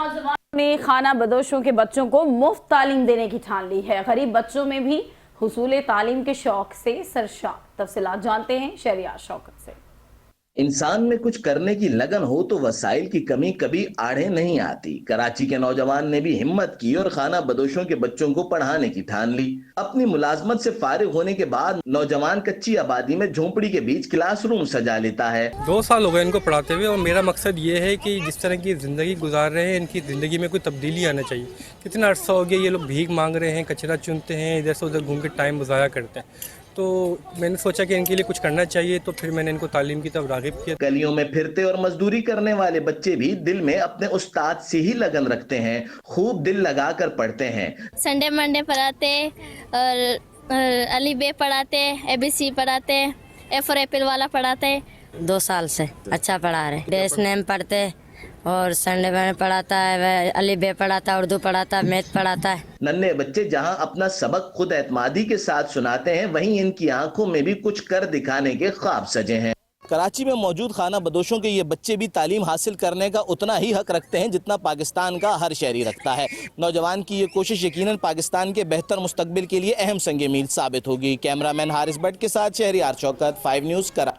नौजवानों ने खाना बदोशों के बच्चों को मुफ्त तालीम देने की ठान ली है। गरीब बच्चों में भी हुसूल तालीम के शौक से सरशार। तफसीलात जानते हैं शहरियार शौकत से। इंसान में कुछ करने की लगन हो तो वसाइल की कमी कभी आड़े नहीं आती। कराची के नौजवान ने भी हिम्मत की और खाना बदोशों के बच्चों को पढ़ाने की ठान ली। अपनी मुलाजमत से फारिग होने के बाद नौजवान कच्ची आबादी में झोंपड़ी के बीच क्लासरूम सजा लेता है। 2 साल हो गए इनको पढ़ाते हुए और मेरा मकसद ये है कि जिस तरह की ज़िंदगी गुजार रहे हैं इनकी ज़िंदगी में कोई तब्दीली आना चाहिए। कितना अरसा हो गया ये लोग भीख मांग रहे हैं, कचरा चुनते हैं, इधर से उधर घूम के टाइम गुजारा करते हैं। तो मैंने सोचा कि इनके लिए कुछ करना चाहिए, तो फिर मैंने इनको तालीम की तरफ राग़िब किया। गलियों में फिरते और मजदूरी करने वाले बच्चे भी दिल में अपने उस्ताद से ही लगन रखते हैं, खूब दिल लगा कर पढ़ते हैं। संडे मंडे पढ़ाते और अली बे पढ़ाते, ABC पढ़ाते, A फॉर एप्पल वाला पढ़ाते। 2 साल से अच्छा पढ़ा रहे। डेस नेम पढ़ते और संडे में पढ़ाता है, अली बे पढ़ाता है, उर्दू पढ़ाता है, मैथ पढ़ाता है। नन्हे बच्चे जहां अपना सबक खुद एतमादी के साथ सुनाते हैं, वहीं इनकी आंखों में भी कुछ कर दिखाने के ख्वाब सजे हैं। कराची में मौजूद खाना बदोशों के ये बच्चे भी तालीम हासिल करने का उतना ही हक रखते हैं जितना पाकिस्तान का हर शहरी रखता है। नौजवान की ये कोशिश यकीनन पाकिस्तान के बेहतर मुस्तकबिल के लिए अहम संग मील साबित होगी। कैमरामैन हारिस भट्ट के साथ शहरियार शौकत, 5 न्यूज़ करा।